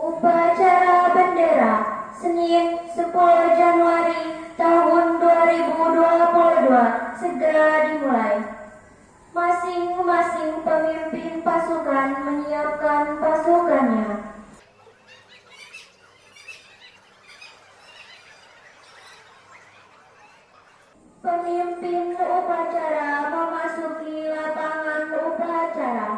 Upacara bendera Senin 10 Januari tahun 2022 segera dimulai. Masing-masing pemimpin pasukan menyiapkan pasukannya. Pemimpin upacara memasuki lapangan upacara.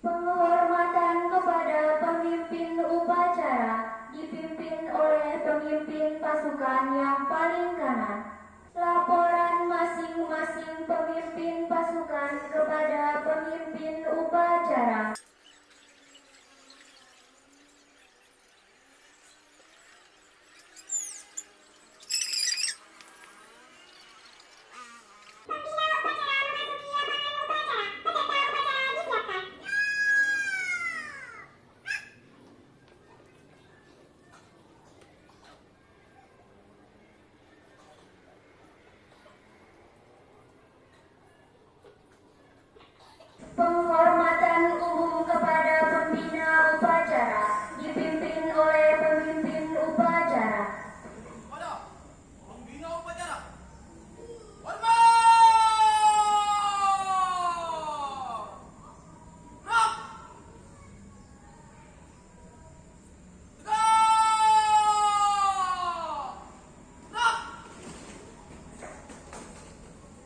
Penghormatan kepada pemimpin upacara dipimpin oleh pemimpin pasukan yang paling kanan. Laporan masing-masing pemimpin pasukan kepada pemimpin upacara. Penghormatan umum kepada pembina upacara dipimpin oleh pemimpin upacara. Kepada pembina upacara, hormat! Gerak! Tegak! Gerak!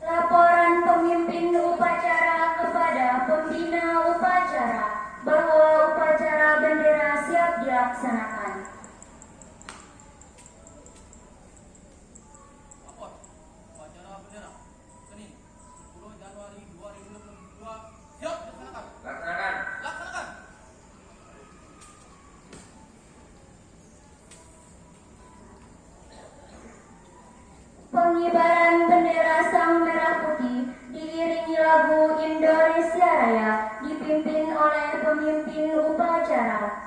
Laporan pemimpin upacara kepada pembina upacara bahwa upacara bendera siap dilaksanakan. Lapor, upacara bendera Senin 10 Januari 2022 siap dilaksanakan. Laksanakan. Laksanakan. Pengibaran bendera Sang Merah Putih diiringi lagu Indonesia Raya dipimpin oleh pemimpin upacara.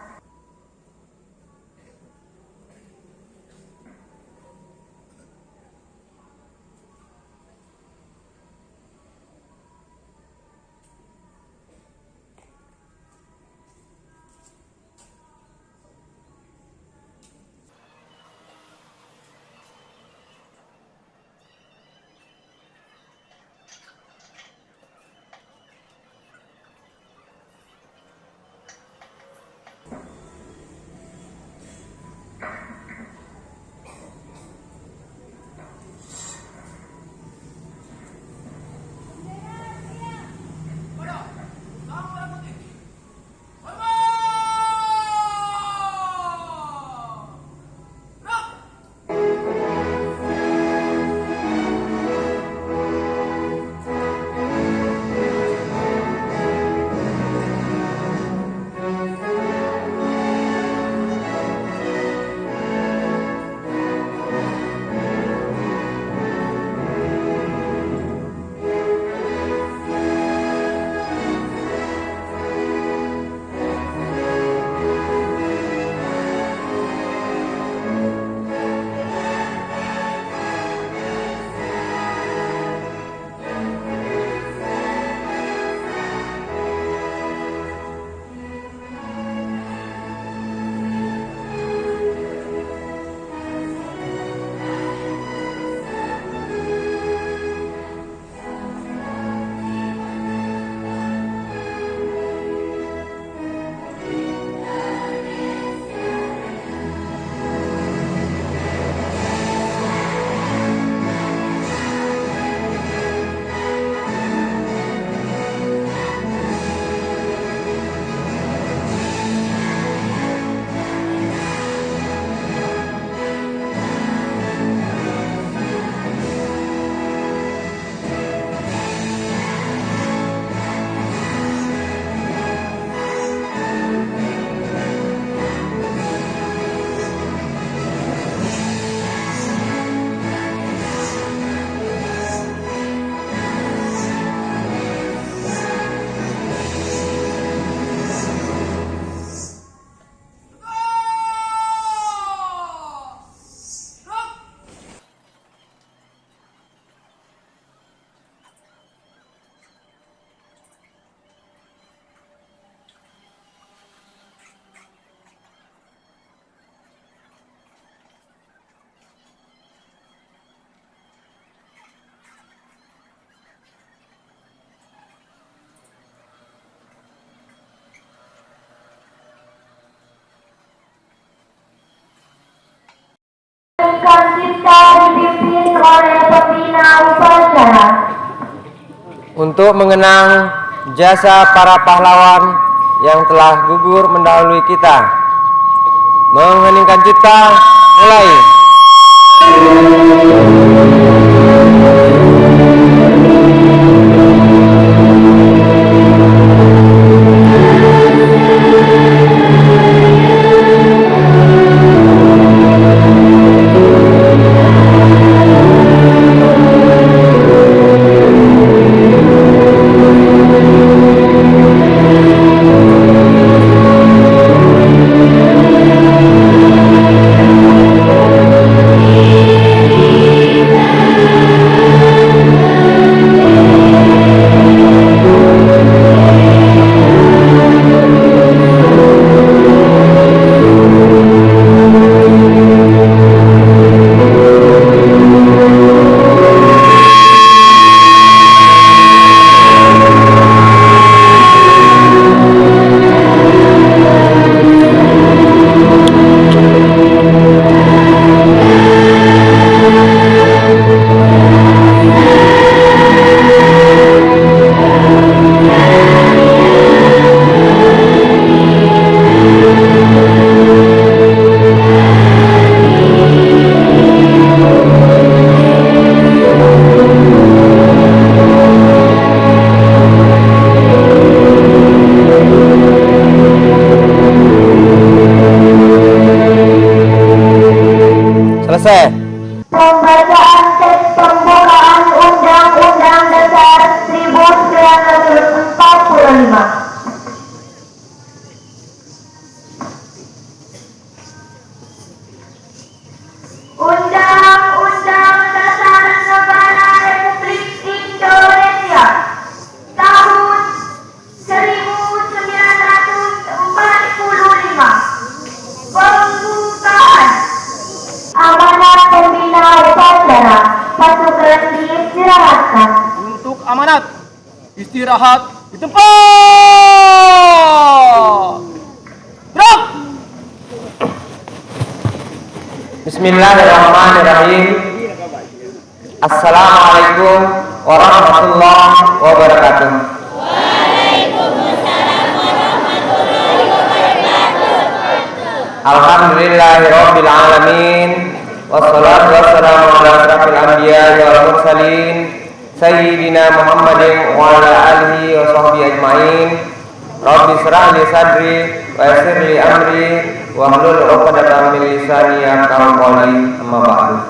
menghenikan cipta dipimpin oleh pembina upacara. Untuk mengenang jasa para pahlawan yang telah gugur mendahului kita. Mengheningkan cipta, mulai. Selesai. Pembacaan teks pembukaan Undang-Undang Dasar 1945. Undang-Undang Dasar Negara Republik Indonesia tahun 1945. Pembukaan. Amanat pembina upacara, pasukan diistirahatkan. Untuk amanat, istirahat di tempat. Gerak! Bismillahirrahmanirrahim. Assalamualaikum warahmatullahi wabarakatuh. Alhamdulillahirabbil alamin. Wassalatu wassalamu ala asyrafil anbiya'i wal mursalin sayyidina Muhammadin wa ala alihi wa sahbihi ajmain. Rabbi shrah li sadri wa yassir li amri wa hlul 'uqdatam min lisani yafqahu qawli. Amma ba'du.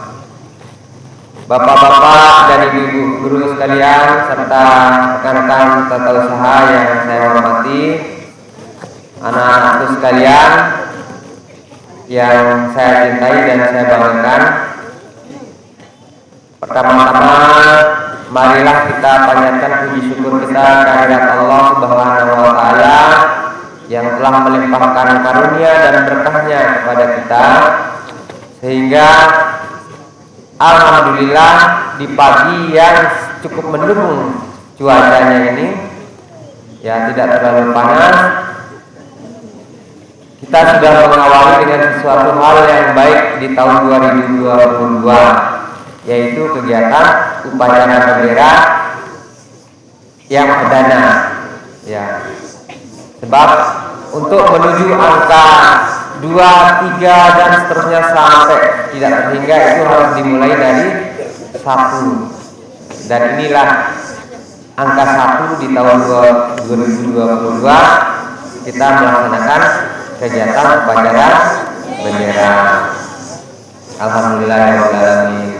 Bapak-bapak dan ibu-ibu guru sekalian serta rekan-rekan tata usaha yang saya hormati, anak-anakku sekalian yang saya cintai dan saya banggakan. Pertama-tama marilah kita panjatkan puji syukur kita kehadirat Allah Subhanahu wa taala yang telah melimpahkan karunia dan berkahnya kepada kita, sehingga alhamdulillah di pagi yang cukup mendukung cuacanya ini, ya tidak terlalu panas, kita sudah mengawali dengan sesuatu hal yang baik di tahun 2022, yaitu kegiatan upacara bendera yang perdana. Ya, sebab untuk menuju angka 2, 3 dan seterusnya sampai tidak terhingga itu harus dimulai dari 1. Dan inilah angka 1 di tahun 2022 kita melaksanakan kegiatan upacara bendera. Alhamdulillahirrahmanirrahim.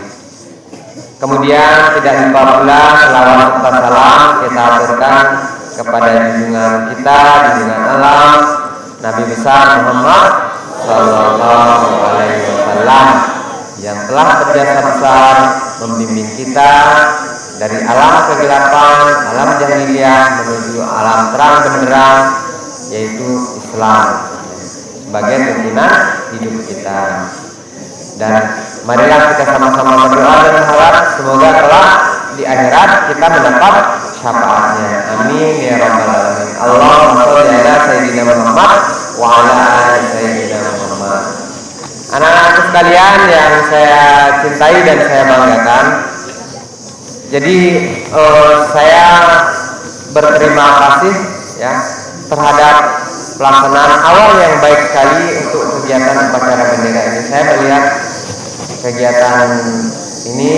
Kemudian tidak lupa pula selawat serta salam kita aturkan kepada junjungan kita, junjungan alam, Nabi besar Muhammad Sallallahu Alaihi Wasallam, yang telah berjasa besar membimbing kita dari alam kegelapan, alam jahiliyah menuju alam terang benderang, yaitu Islam sebagai tuntunan hidup kita. Dan marilah kita sama-sama berdoa dan berharap semoga kelak di akhirat kita mendapat syafaatnya. Amin ya rabbal alamin. Allahumma sholli ala sayyidina Muhammad wa ala ali sayyidina Muhammad. Anak-anakku sekalian yang saya cintai dan saya banggakan, jadi saya berterima kasih ya terhadap pelaksanaan awal yang baik sekali untuk kegiatan upacara bendera ini. Saya melihat kegiatan ini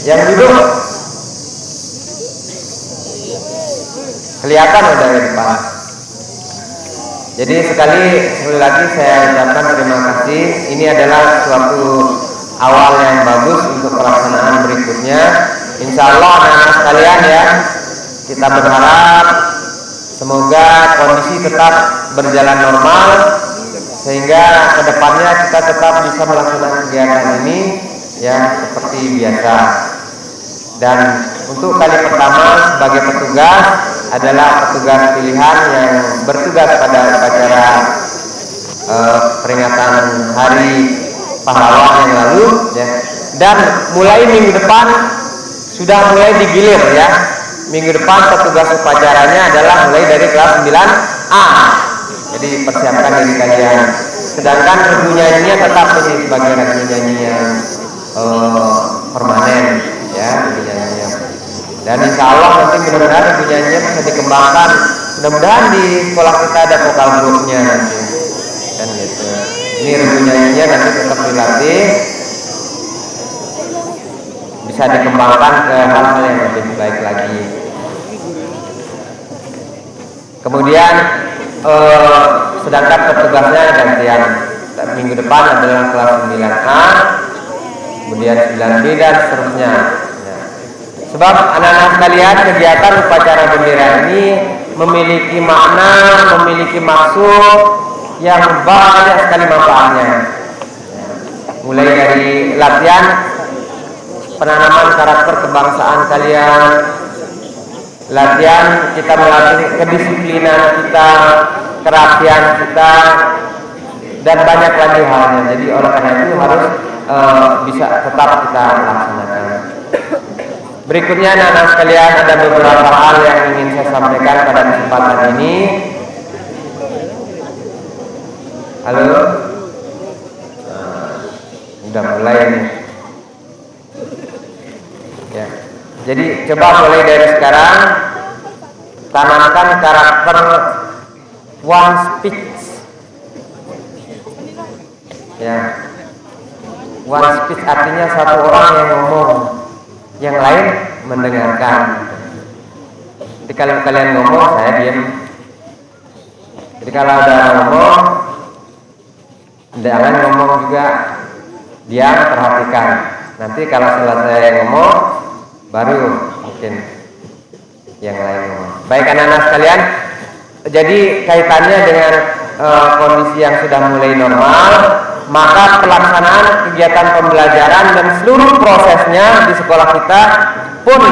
yang duduk kelihatan dari depan. Jadi sekali lagi saya ucapkan terima kasih. Ini adalah suatu awal yang bagus untuk pelaksanaan berikutnya. Insya Allah anak-anak sekalian ya, kita berharap semoga kondisi tetap berjalan normal sehingga kedepannya kita tetap bisa melaksanakan kegiatan ini ya seperti biasa. Dan untuk kali pertama sebagai petugas adalah petugas pilihan yang bertugas pada upacara peringatan Hari Pahlawan yang lalu ya. Dan mulai minggu depan sudah mulai digilir ya. Minggu depan petugas upacaranya adalah mulai dari kelas 9A. Jadi persiapkan diri kalian. Sedangkan regu nyanyinya tetap sebagai regu nyanyi yang permanen ya, regu nyanyinya. Dan insya Allah nanti mudah-mudahan regu nyanyinya bisa dikembangkan. Mudah-mudahan di sekolah kita ada vokal grupnya nanti. Dan gitu. Ini regu nyanyinya nanti tetap dilatih, bisa dikembangkan ke hal-hal yang lebih baik lagi. Kemudian sedangkan petugasnya gantian. Minggu depan adalah kelas 9A, kemudian 9B dan seterusnya. Sebab anak-anak sekalian, kegiatan upacara bendera ini memiliki makna, memiliki maksud yang banyak sekali manfaatnya. Mulai dari latihan penanaman karakter kebangsaan kalian, latihan kita melatih kedisiplinan kita, kerapian kita, dan banyak lagi halnya. Jadi oleh karena itu harus bisa tetap kita laksanakan. Berikutnya anak-anak sekalian, ada beberapa hal yang ingin saya sampaikan pada kesempatan ini. Halo, udah mulai nih. Ya, jadi coba mulai dari sekarang tanamkan karakter one speech. Ya, one speech artinya satu orang yang ngomong, yang lain mendengarkan. Jadi kalau kalian ngomong, saya diam. Jadi kalau ada ngomong, jangan ngomong juga, diam, perhatikan. Nanti kalau selesai ngomong, baru mungkin yang lain ngomong. Baik anak-anak sekalian, jadi kaitannya dengan kondisi yang sudah mulai normal, maka pelaksanaan kegiatan pembelajaran dan seluruh prosesnya di sekolah kita pun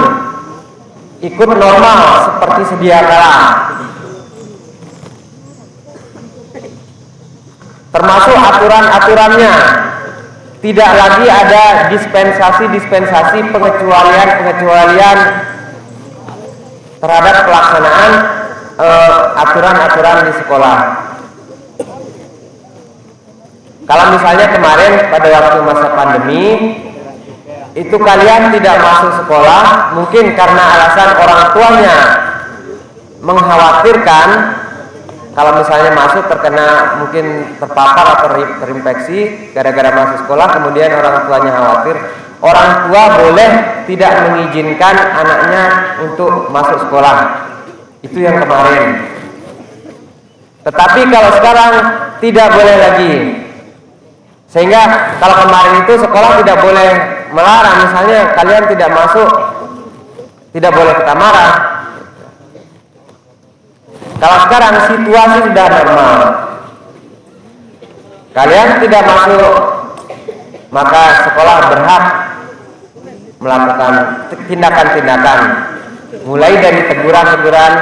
ikut normal seperti sedia kala. Termasuk aturan-aturannya. Tidak lagi ada dispensasi-dispensasi, pengecualian-pengecualian terhadap pelaksanaan aturan-aturan di sekolah. Kalau misalnya kemarin pada waktu masa pandemi itu kalian tidak masuk sekolah, mungkin karena alasan orang tuanya mengkhawatirkan kalau misalnya masuk terkena, mungkin terpapar atau terinfeksi gara-gara masuk sekolah, kemudian orang tuanya khawatir. Orang tua boleh tidak mengizinkan anaknya untuk masuk sekolah. Itu yang kemarin. Tetapi kalau sekarang tidak boleh lagi. Sehingga kalau kemarin itu sekolah tidak boleh melarang, misalnya kalian tidak masuk, tidak boleh kita marah. Kalau sekarang situasi sudah normal, kalian tidak masuk, maka sekolah berhak melakukan tindakan-tindakan, mulai dari teguran-teguran,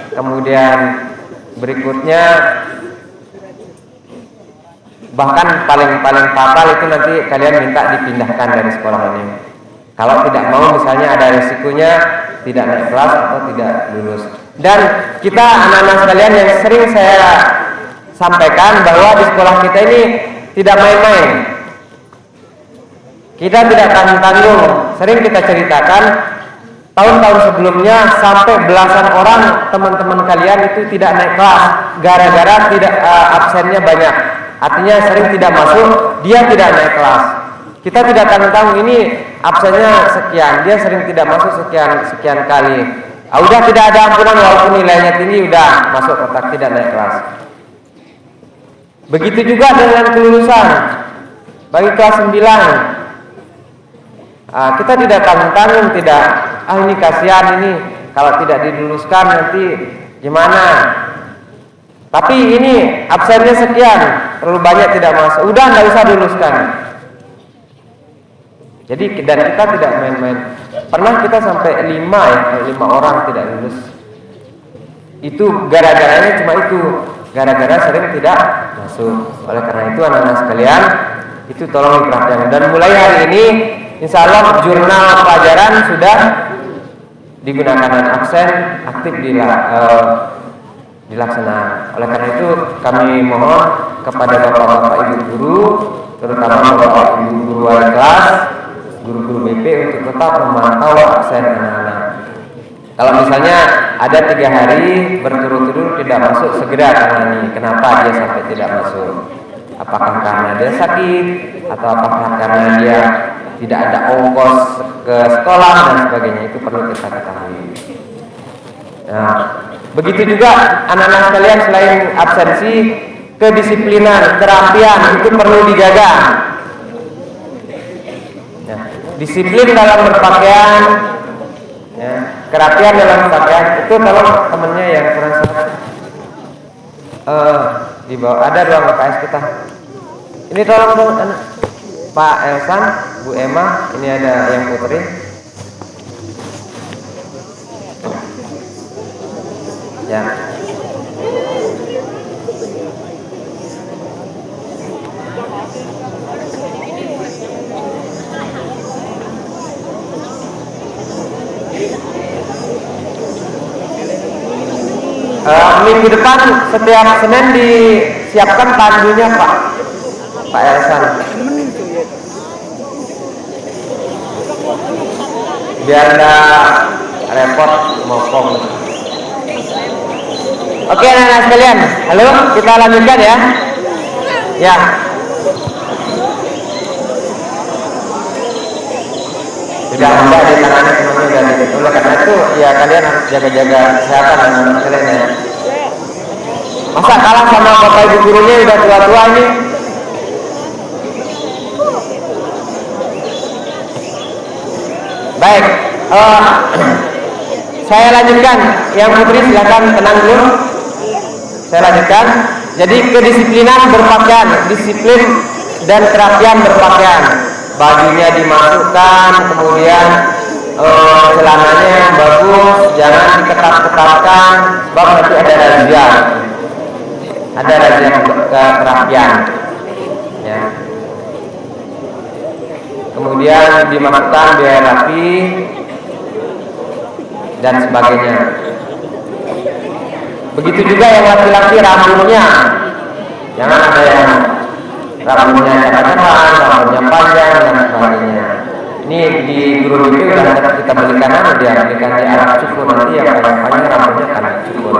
kemudian berikutnya bahkan paling fatal itu nanti kalian minta dipindahkan dari sekolah ini. Kalau tidak mau, misalnya ada risikonya tidak naik kelas atau tidak lulus. Dan kita anak-anak sekalian yang sering saya sampaikan bahwa di sekolah kita ini tidak main-main. Kita tidak tanggung-tanggung. Sering kita ceritakan tahun-tahun sebelumnya sampai belasan orang teman-teman kalian itu tidak naik kelas gara-gara tidak absennya banyak. Artinya sering tidak masuk, dia tidak naik kelas. Kita tidak tanggung-tanggung, ini absennya sekian, dia sering tidak masuk sekian kali. Udah tidak ada ampunan walaupun nilainya tinggi, udah masuk kotak tidak naik kelas. Begitu juga dengan kelulusan. Bagi kelas 9 kita tidak tanggung-tanggung, tidak ini kasihan ini kalau tidak diluluskan nanti gimana. Tapi ini absennya sekian, terlalu banyak tidak masuk, udah nggak usah diluluskan. Jadi dan kita tidak main-main. Pernah kita sampai 5 orang tidak lulus. Itu gara-garanya cuma itu, gara-gara sering tidak masuk. Oleh karena itu anak-anak sekalian, itu tolong diperhatikan. Dan mulai hari ini insya Allah jurnal pelajaran sudah digunakan dan absen aktif dilaksanakan. Oleh karena itu kami mohon kepada bapak-bapak ibu guru, terutama bapak ibu guru wali kelas, guru-guru BP untuk tetap memantau absen anak-anak. Kalau misalnya ada 3 hari berturut-turut tidak masuk, segera tangani. Kenapa dia sampai tidak masuk? Apakah karena dia sakit atau apakah karena dia tidak ada ongkos ke sekolah dan sebagainya? Itu perlu kita ketahui. Nah, begitu juga anak-anak sekalian, selain absensi, kedisiplinan, kerapian itu perlu dijaga. Ya, disiplin dalam berpakaian, ya, kerapian dalam berpakaian itu kalau temennya yang kurang sehat. Di bawah ada ruang PKS kita. Ini tolong dong Pak Elsan, Bu Emma, ini ada yang Putri. Ya. Minggu depan setiap Senin disiapkan tandunya Pak Elsan, biar nggak repot mopong. Oke anak-anak sekalian, halo, kita lanjutkan ya. Ya. Sudah ada di tangannya semuanya sudah ditulis. Oleh karena itu ya kalian harus jaga-jaga kesehatan anak-anak kalian ya. Masa kalah sama bapak ibu gurunya udah tua-tua ini? Baik, saya lanjutkan. Yang Putri silakan tenang dulu. Saya lanjutkan. Jadi kedisiplinan berpakaian, disiplin dan kerapian berpakaian. Bajunya dimasukkan, kemudian celananya yang bagus, jangan diketat-ketatkan, sebab nanti ada razia. Ada razia kerapian. Ya. Kemudian dimasukkan biaya rapi dan sebagainya. Begitu juga yang laki-laki, rambutnya jangan ada yang rambutnya cacat-cacat, rambutnya panjang dan sebagainya. Ini di guru itu sudah kita belikan dia belikan di Arab cukur, nanti yang panjang rambutnya akan cukur.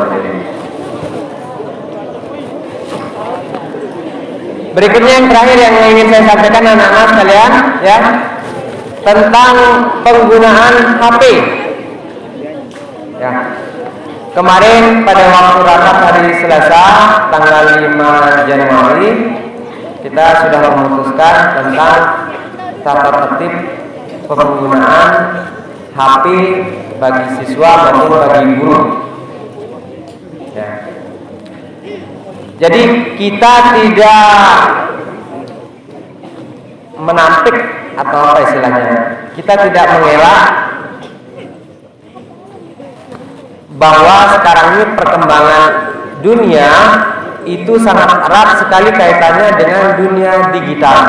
Berikutnya yang terakhir yang ingin saya sampaikan anak-anak sekalian ya, tentang penggunaan HP. Ya. Kemarin pada waktu rapat hari Selasa tanggal 5 Januari kita sudah memutuskan tentang tata tertib penggunaan HP bagi siswa maupun bagi guru. Ya. Jadi kita tidak menampik atau apa istilahnya, kita tidak mengelak bahwa sekarang ini perkembangan dunia itu sangat erat sekali kaitannya dengan dunia digital.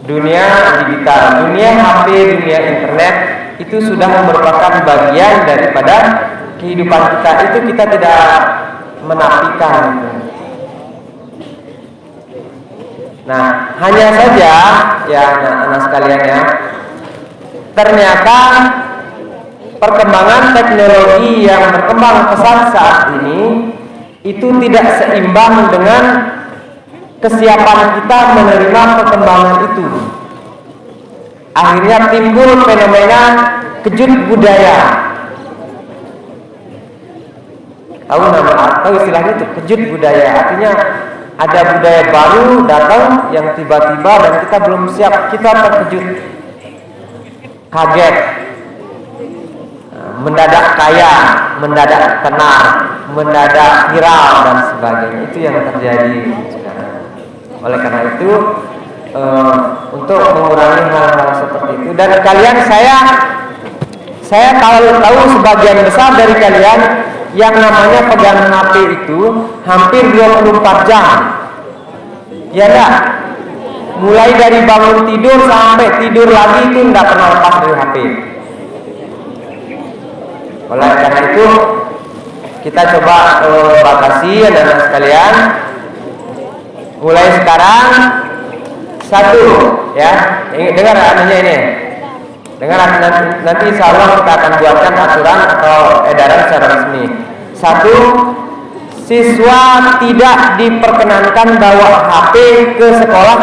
Dunia digital, dunia HP, dunia internet itu sudah merupakan bagian daripada kehidupan kita. Itu kita tidak menafikan. Nah, hanya saja ya anak-anak sekalian ya, ternyata perkembangan teknologi yang berkembang pesat saat ini itu tidak seimbang dengan kesiapan kita menerima perkembangan itu. Akhirnya timbul fenomena kejut budaya. Tahu istilahnya itu kejut budaya. Artinya ada budaya baru datang yang tiba-tiba dan kita belum siap, kita terkejut, kaget, mendadak kaya, mendadak tenar, mendadak viral dan sebagainya. Itu yang terjadi sekarang. Oleh karena itu untuk mengurangi hal-hal seperti itu, dan kalian saya tahu sebagian besar dari kalian yang namanya pegang HP itu hampir 24 jam. Ya enggak? Mulai dari bangun tidur sampai tidur lagi itu enggak pernah lepas dari HP. Oleh karena itu kita coba batasi anak-anak sekalian. Mulai sekarang satu ya, dengar anunya ini. Dengar nanti insya Allah kita akan buatkan aturan atau edaran secara resmi. Satu, siswa tidak diperkenankan bawa HP ke sekolah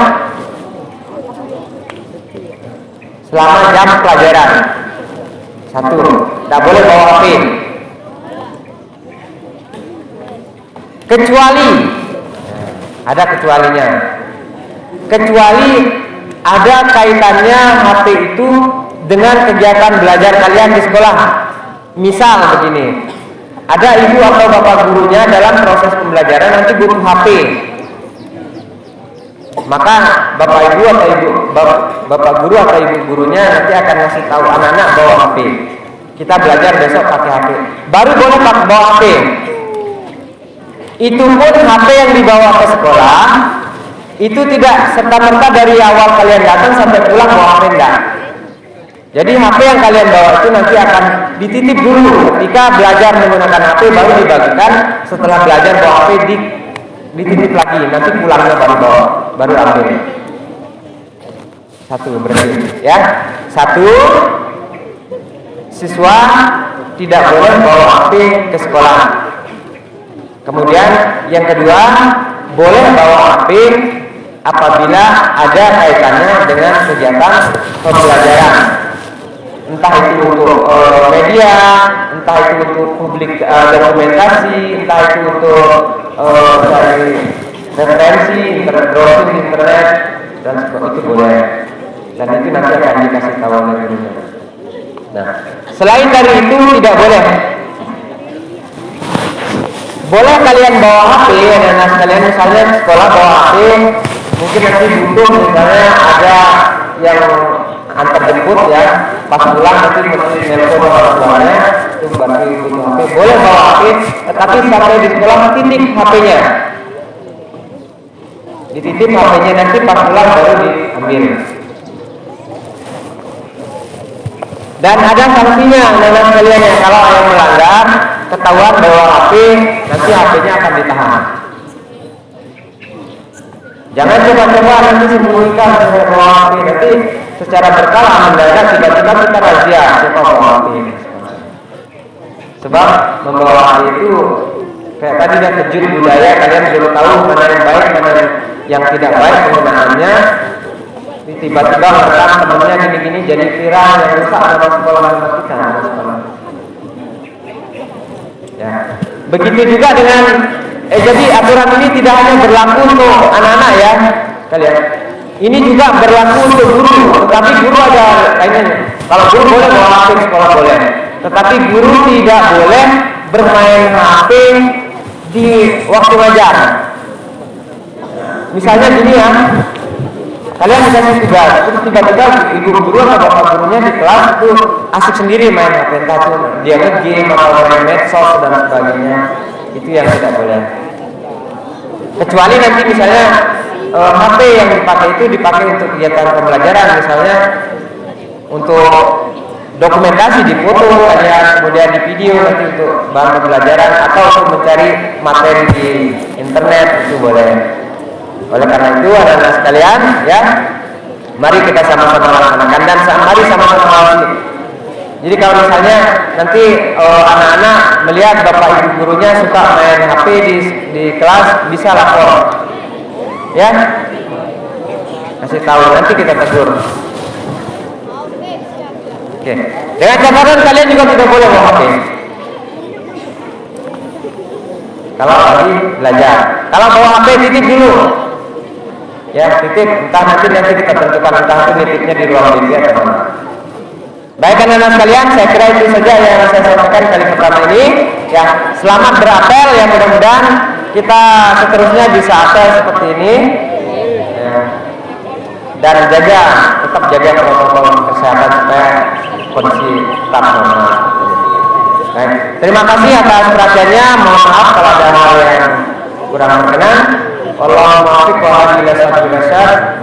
selama jam pelajaran. Satu, tidak boleh bawa HP. Kecuali, ada kecualinya. Kecuali ada kaitannya HP itu dengan kegiatan belajar kalian di sekolah. Misal begini, ada ibu atau bapak gurunya dalam proses pembelajaran nanti butuh HP, maka bapak guru atau ibu gurunya nanti akan ngasih tahu anak-anak bawa HP. Kita belajar besok pakai HP, baru boleh bawa HP. Itu pun HP yang dibawa ke sekolah itu tidak serta-merta dari awal kalian datang sampai pulang bawa HP, enggak. Jadi HP yang kalian bawa itu nanti akan dititip dulu. Ketika belajar menggunakan HP baru dibagikan. Setelah belajar bawa HP dititip lagi. Nanti pulangnya baru ambil. Satu berarti ya. Satu, siswa tidak boleh bawa HP ke sekolah. Kemudian yang kedua, boleh bawa HP apabila ada kaitannya dengan kegiatan pembelajaran. Entah itu untuk media, entah itu untuk publik dokumentasi, entah itu untuk cari referensi, browsing internet, dan seperti itu boleh. Dan itu nanti akan dikasih tahu oleh gurunya. Nah, selain dari itu tidak boleh. Boleh kalian bawa HP, anak-anak sekalian misalnya sekolah bawa HP, mungkin nanti butuh misalnya ada yang antar jemput ya, pas pulang nanti mesti nelpon orang tuanya, itu berarti butuh HP. Boleh bawa HP, tetapi sampai di sekolah titip HP-nya. Dititip HP-nya nanti pas pulang baru diambil. Dan ada sanksinya anak-anak sekalian yang kalau yang melanggar ketahuan bawa HP, nanti HP-nya akan ditahan. Jangan coba-coba nanti sembunyikan bawa HP, nanti secara berkala mendadak tiba-tiba kita razia siapa bawa HP. Sebab membawa HP itu kayak tadi dia kejut budaya, kalian belum tahu mana yang baik, mana yang tidak baik penggunaannya. Tiba-tiba merekam temennya gini-gini jadi viral yang rusak nama sekolah kita. Ya. Begitu juga dengan jadi aturan ini tidak hanya berlaku untuk anak-anak ya kalian. Ini juga berlaku untuk guru, tetapi guru ada kaitannya. Kalau guru boleh bawa HP sekolah boleh, tetapi guru tidak boleh bermain HP di waktu ngajar. Misalnya gini ya, kalian misalnya tugas, terus tiba-tiba ibu guru atau bapak gurunya di kelas itu asik sendiri main HP, entah itu dia nge-game atau main medsos dan sebagainya, itu yang tidak boleh. Kecuali nanti misalnya HP yang dipakai itu dipakai untuk kegiatan pembelajaran, misalnya untuk dokumentasi di foto kalian, kemudian di video nanti untuk bahan pembelajaran atau untuk mencari materi di internet, itu boleh. Oleh karena itu anak-anak sekalian, ya, mari kita sama-sama laksanakan dan mari sama-sama mengawasi. Jadi kalau misalnya nanti anak-anak melihat bapak ibu gurunya suka main HP di kelas, bisa lapor, ya, kasih tahu, nanti kita tegur. Oke. Dengan catatan kalian juga tidak boleh bawa HP. Kalau lagi belajar, kalau bawa HP titip dulu. Ya, titip, entah nanti kita tentukan entah itu nitipnya di ruang media atau mana. Baik anak-anak sekalian, saya kira itu saja yang saya sampaikan kali pertama ini. Ya, selamat berapel ya, mudah-mudahan kita seterusnya bisa apel seperti ini. Ya. Dan tetap jaga protokol kesehatan supaya kondisi tetap normal. Baik, terima kasih atas perhatiannya. Mohon maaf kalau ada hal yang kurang berkenan. Wassalamualaikum warahmatullahi wabarakatuh.